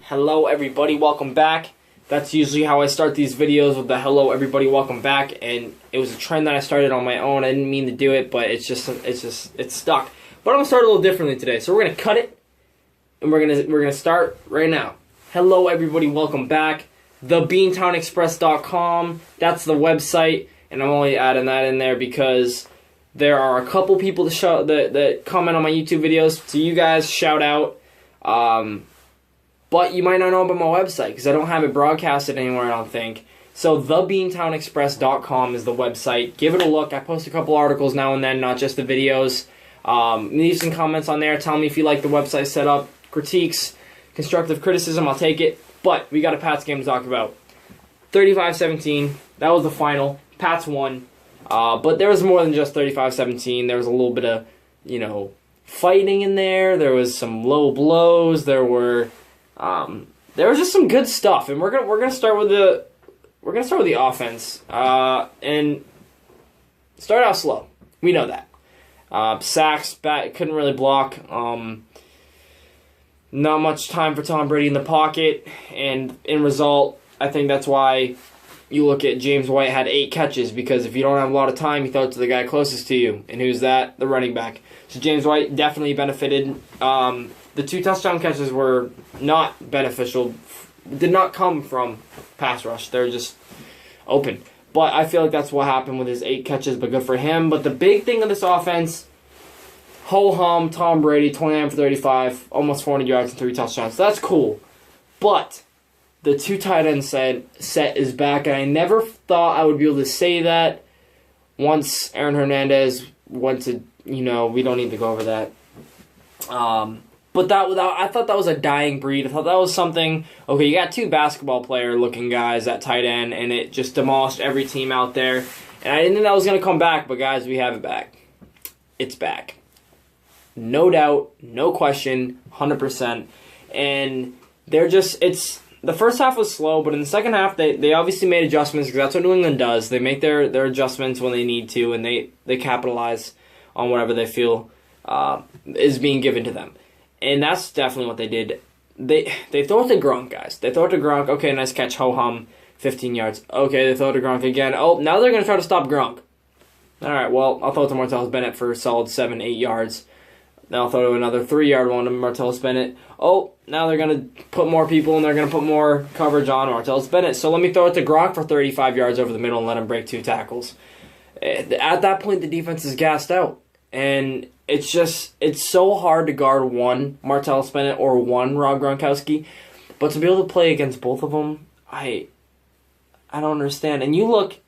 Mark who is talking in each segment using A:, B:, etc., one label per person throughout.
A: Hello everybody, welcome back. That's usually how I start these videos, with the hello everybody, welcome back. And it was a trend that I started on my own. I didn't mean to do it, but it's stuck. But I'm gonna start a little differently today. So we're gonna cut it, and we're gonna start right now. Hello everybody, welcome back. TheBeantownExpress.com. That's the website, and I'm only adding that in there because there are a couple people that comment on my YouTube videos. So you guys, shout out. But you might not know about my website because I don't have it broadcasted anywhere, I don't think. So TheBeantownExpress.com is the website. Give it a look. I post a couple articles now and then, not just the videos. Leave some comments on there. Tell me if you like the website setup. Critiques, constructive criticism, I'll take it. But we got a Pats game to talk about. 35-17. That was the final. Pats won. But there was more than just 35-17. There was a little bit of, fighting in there. There was some low blows. There was just some good stuff, and we're gonna start with the offense, and start out slow. We know that. Sacks, couldn't really block. Not much time for Tom Brady in the pocket, and in result, I think that's why you look at James White had 8 catches, because if you don't have a lot of time, you throw it to the guy closest to you, and who's that? The running back. So James White definitely benefited. The 2 touchdown catches were not beneficial, did not come from pass rush. They're just open. But I feel like that's what happened with his 8 catches, but good for him. But the big thing of this offense, ho-hum, Tom Brady, 29 for 35, almost 400 yards and 3 touchdowns. So that's cool. But the 2 tight end set is back, and I never thought I would be able to say that once Aaron Hernandez went to, we don't need to go over that. But I thought that was a dying breed. I thought that was something, okay, you got 2 basketball player-looking guys at tight end, and it just demolished every team out there. And I didn't think that was going to come back, but guys, we have it back. It's back. No doubt, no question, 100%. And the first half was slow, but in the second half, they obviously made adjustments, because that's what New England does. They make their adjustments when they need to, and they capitalize on whatever they feel is being given to them. And that's definitely what they did. They throw it to Gronk, guys. They throw it to Gronk. Okay, nice catch, ho-hum, 15 yards. Okay, they throw it to Gronk again. Oh, now they're going to try to stop Gronk. All right, well, I'll throw it to Martellus Bennett for a solid 7-8 yards. Then I'll throw to another 3-yard one to Martellus Bennett. Oh, now they're going to put more people, and they're going to put more coverage on Martellus Bennett. So let me throw it to Gronk for 35 yards over the middle and let him break 2 tackles. At that point, the defense is gassed out. And it's so hard to guard one Martellus Bennett or one Rob Gronkowski, but to be able to play against both of them, I don't understand. And you look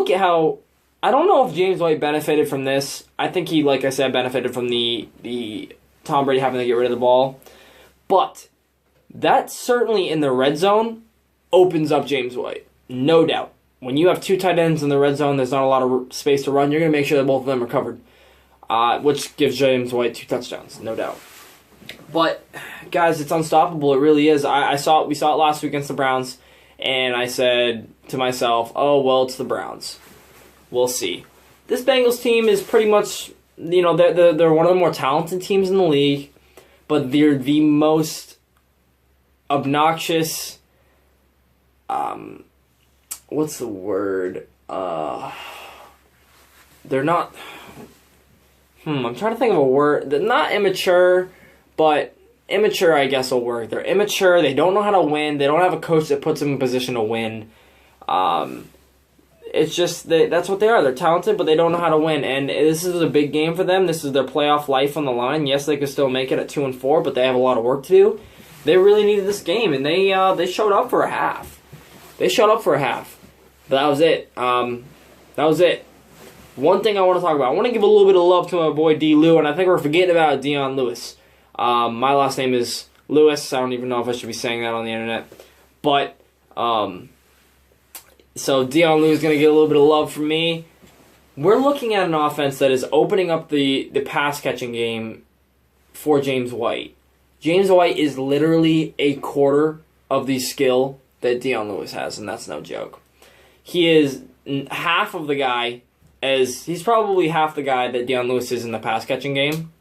A: at how, I don't know if James White benefited from this. I think he, like I said, benefited from the Tom Brady having to get rid of the ball, but that certainly in the red zone opens up James White, no doubt. When you have 2 tight ends in the red zone, there's not a lot of space to run. You're going to make sure that both of them are covered. Which gives James White 2 touchdowns, no doubt. But, guys, it's unstoppable. It really is. We saw it last week against the Browns, and I said to myself, oh, well, it's the Browns. We'll see. This Bengals team is pretty much, they're one of the more talented teams in the league, but they're the most obnoxious, what's the word? They're not... I'm trying to think of a word. They're not immature, but immature, I guess, will work. They're immature. They don't know how to win. They don't have a coach that puts them in position to win. It's just that's what they are. They're talented, but they don't know how to win. And this is a big game for them. This is their playoff life on the line. Yes, they could still make it at 2-4, but they have a lot of work to do. They really needed this game, and they showed up for a half. But that was it. One thing I want to talk about. I want to give a little bit of love to my boy D. Lou, and I think we're forgetting about Dion Lewis. My last name is Lewis. I don't even know if I should be saying that on the internet. But, so Dion Lewis is going to get a little bit of love from me. We're looking at an offense that is opening up the pass-catching game for James White. James White is literally a quarter of the skill that Dion Lewis has, and that's no joke. He is half of the guy, he's probably half the guy that Dion Lewis is in the pass-catching game.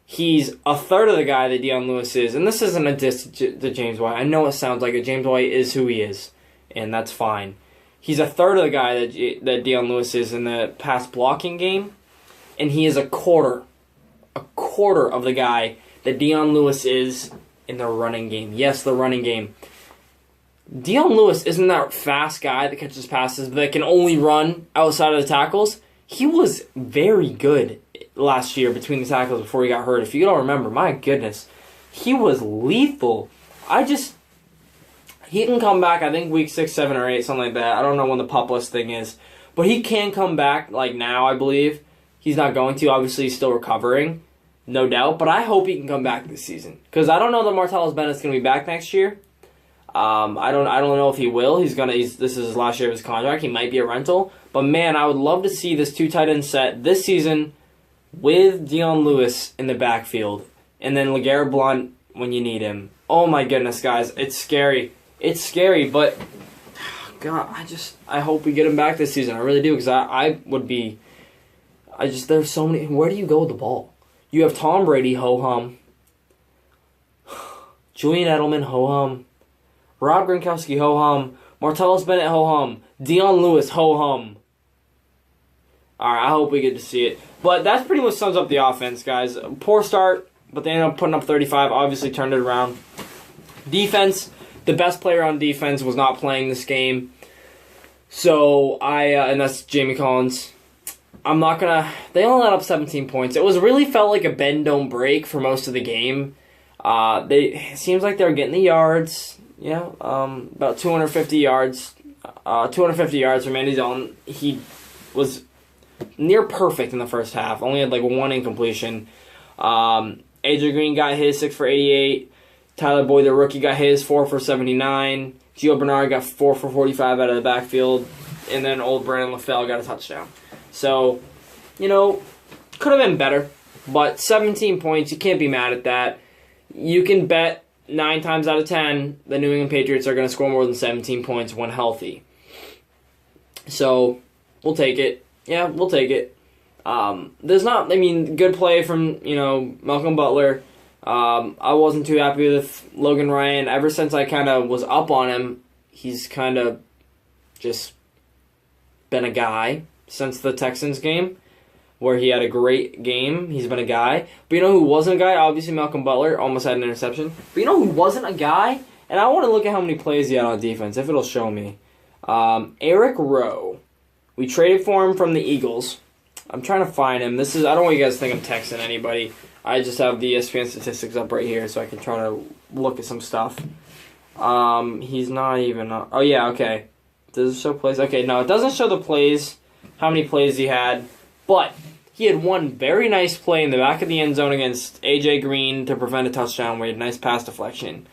A: He's a third of the guy that Dion Lewis is. And this isn't a diss to James White. I know it sounds like it. James White is who he is, and that's fine. He's a third of the guy that Dion Lewis is in the pass blocking game, and he is a quarter of the guy that Dion Lewis is in the running game. Yes, the running game. Dion Lewis isn't that fast guy that catches passes that can only run outside of the tackles. He was very good last year between the tackles before he got hurt. If you don't remember, my goodness, he was lethal. He can come back, I think, week 6, 7, or 8, something like that. I don't know when the pup list thing is. But he can come back, like now, I believe. He's not going to. Obviously, he's still recovering, no doubt. But I hope he can come back this season. Because I don't know that Martellus Bennett's going to be back next year. I don't know if he will. This is his last year of his contract. He might be a rental. But, man, I would love to see this 2 tight end set this season with Dion Lewis in the backfield. And then LeGarrette Blount when you need him. Oh, my goodness, guys. It's scary. It's scary, but God, I hope we get him back this season. I really do, because there's so many. Where do you go with the ball? You have Tom Brady, ho-hum. Julian Edelman, ho-hum. Rob Gronkowski, ho-hum. Martellus Bennett, ho-hum. Dion Lewis, ho-hum. Alright, I hope we get to see it. But that's pretty much sums up the offense, guys. Poor start, but they ended up putting up 35. Obviously turned it around. Defense. The best player on defense was not playing this game. So, and that's Jamie Collins. They only let up 17 points. It really felt like a bend, don't break for most of the game. It seems like they're getting the yards. Yeah, about 250 yards. 250 yards from Andy Dalton. He was near perfect in the first half. Only had like 1 incompletion. AJ Green got his 6 for 88. Tyler Boyd, the rookie, got his 4 for 79. Gio Bernard got 4 for 45 out of the backfield. And then old Brandon LaFell got a touchdown. So, could have been better. But 17 points, you can't be mad at that. You can bet 9 times out of 10 the New England Patriots are going to score more than 17 points when healthy. So, we'll take it. Yeah, we'll take it. Good play from, Malcolm Butler. I wasn't too happy with Logan Ryan. Ever since I kind of was up on him, he's kind of just been a guy since the Texans game, where he had a great game. He's been a guy. But you know who wasn't a guy? Obviously, Malcolm Butler almost had an interception. But you know who wasn't a guy? And I want to look at how many plays he had on defense, if it'll show me. Eric Rowe. We traded for him from the Eagles. I'm trying to find him. I don't want you guys to think I'm texting anybody. I just have the ESPN statistics up right here so I can try to look at some stuff. He's not even... oh, yeah, okay. Does it show plays? Okay, no, it doesn't show the plays, how many plays he had. But he had one very nice play in the back of the end zone against A.J. Green to prevent a touchdown where he had a nice pass deflection.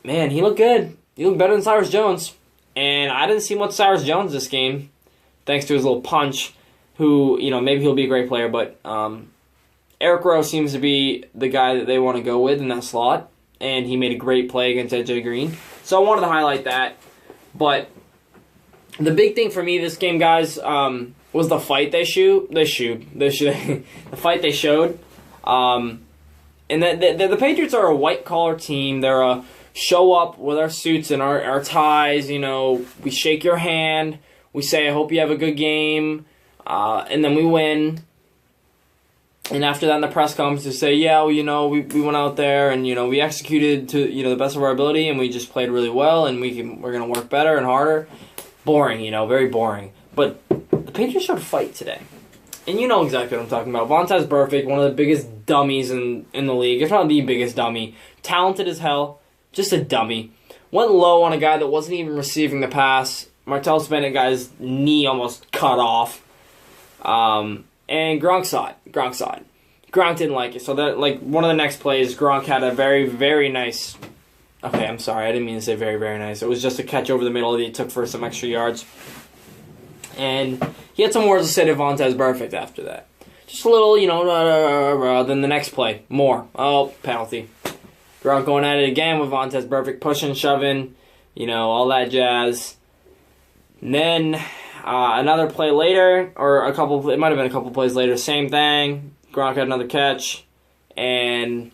A: Man, he looked good. He looked better than Cyrus Jones. And I didn't see much Cyrus Jones this game, thanks to his little punch, who, maybe he'll be a great player, but... Eric Rowe seems to be the guy that they want to go with in that slot, and he made a great play against AJ Green. So I wanted to highlight that. But the big thing for me this game, guys, was the fight the fight they showed. And the Patriots are a white-collar team. They're a show up with our suits and our ties. We shake your hand. We say, I hope you have a good game. And then we win. And after that, in the press conference, to say, yeah, well, we went out there and, we executed to, the best of our ability and we just played really well and we're going to work better and harder. Boring, very boring. But the Patriots showed a fight today. And you know exactly what I'm talking about. Vontaze Burfict, one of the biggest dummies in the league, if not the biggest dummy. Talented as hell, just a dummy. Went low on a guy that wasn't even receiving the pass. Martellus Bennett guy's knee almost cut off. And Gronk saw it. Gronk didn't like it. So that, one of the next plays, Gronk had a very, very nice... Okay, I'm sorry. I didn't mean to say very, very nice. It was just a catch over the middle that he took for some extra yards. And he had some words to say to Vontaze Burfict after that. Just a little, then the next play. More. Oh, penalty. Gronk going at it again with Vontaze Burfict, pushing, shoving, all that jazz. And then... another play later, it might have been a couple plays later, same thing. Gronk had another catch. and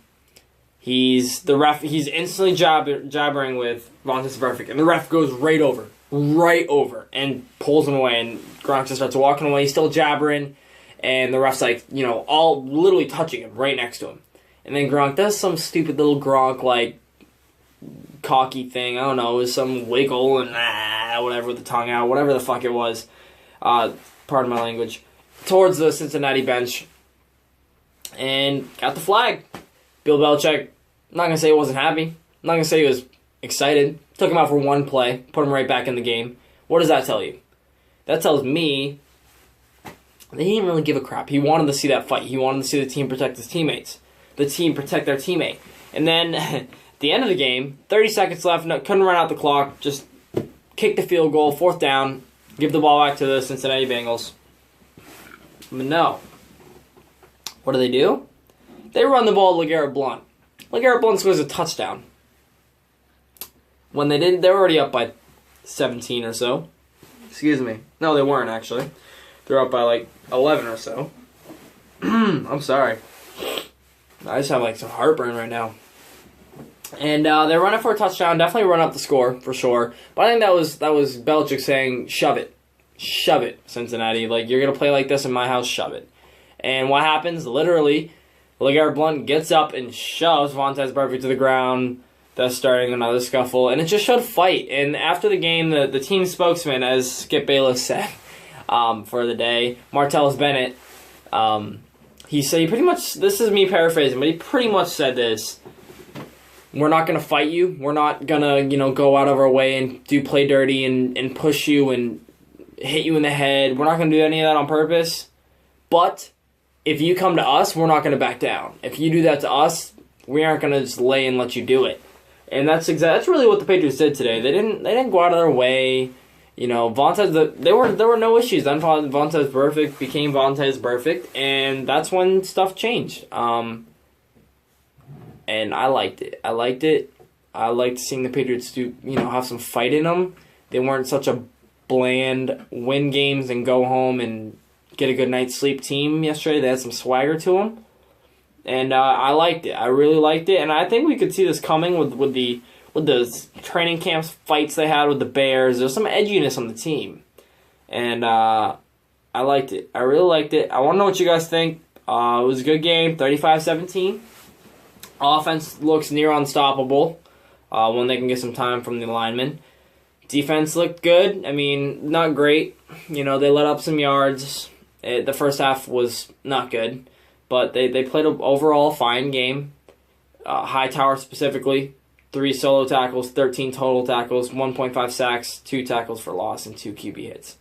A: he's instantly jabbering with Vontaze Burfict, and the ref goes right over, and pulls him away, and Gronk just starts walking away. He's still jabbering, and the ref's like, all literally touching him right next to him. And then Gronk does some stupid little Gronk, like, cocky thing. I don't know, it was some wiggle and whatever with the tongue out, whatever the fuck it was. Pardon my language. Towards the Cincinnati bench. And got the flag. Bill Belichick, I'm not going to say he wasn't happy. I'm not going to say he was excited. Took him out for one play. Put him right back in the game. What does that tell you? That tells me that he didn't really give a crap. He wanted to see that fight. He wanted to see the team protect his teammates. The team protect their teammate. And then at the end of the game, 30 seconds left, couldn't run out the clock, just kick the field goal, 4th down, give the ball back to the Cincinnati Bengals. But no. What do? They run the ball to LeGarrette Blount. LeGarrette Blount scores a touchdown. When they didn't, they were already up by 17 or so. Excuse me. No, they weren't, actually. They're up by, like, 11 or so. I'm sorry. I just have, like, some heartburn right now. And they're running for a touchdown. Definitely run up the score, for sure. But I think that was Belichick saying, shove it. Shove it, Cincinnati. Like, you're going to play like this in my house, shove it. And what happens? Literally, LeGarrette Blount gets up and shoves Vontaze Burfict to the ground. That's starting another scuffle. And it just showed fight. And after the game, the team spokesman, as Skip Bayless said for the day, Martellus Bennett, he said, he pretty much, this is me paraphrasing, but he pretty much said this: we're not going to fight you. We're not going to, go out of our way and do play dirty and push you and hit you in the head. We're not going to do any of that on purpose. But if you come to us, we're not going to back down. If you do that to us, we aren't going to just lay and let you do it. And that's really what the Patriots did today. They didn't go out of their way. Vontaze, there were no issues. Then Vontaze Burfict became Vontaze Burfict, and that's when stuff changed. And I liked it. I liked seeing the Patriots have some fight in them. They weren't such a bland win games and go home and get a good night's sleep team yesterday. They had some swagger to them. And I liked it. I really liked it. And I think we could see this coming with the training camps fights they had with the Bears. There's some edginess on the team. And I liked it. I really liked it. I want to know what you guys think. It was a good game, 35-17. Offense looks near unstoppable when they can get some time from the linemen. Defense looked good. I mean, not great. They let up some yards. The first half was not good. But they played an overall fine game. Hightower specifically, 3 solo tackles, 13 total tackles, 1.5 sacks, 2 tackles for loss, and 2 QB hits.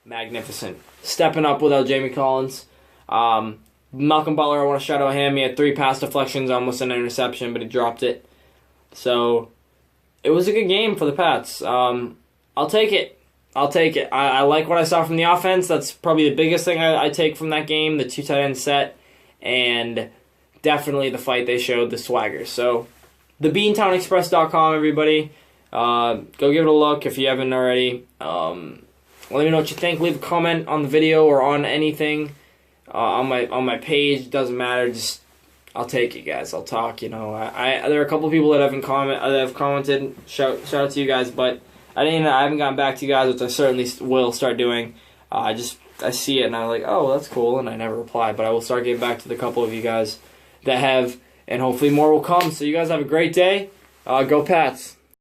A: Magnificent. Stepping up without Jamie Collins. Malcolm Butler, I want to shout out him. He had 3 pass deflections, almost an interception, but he dropped it. So, it was a good game for the Pats. I'll take it. I like what I saw from the offense. That's probably the biggest thing I take from that game, the 2 tight end set, and definitely the fight they showed, the swagger. So, thebeantownexpress.com, everybody. Go give it a look if you haven't already. Let me know what you think. Leave a comment on the video or on anything on my page. Doesn't matter. Just I'll take it, guys. I'll talk. There are a couple people that have commented. Shout out to you guys, but I haven't gotten back to you guys, which I certainly will start doing. I see it and I'm like, oh, that's cool, and I never reply. But I will start getting back to the couple of you guys that have, and hopefully more will come. So you guys have a great day. Go Pats.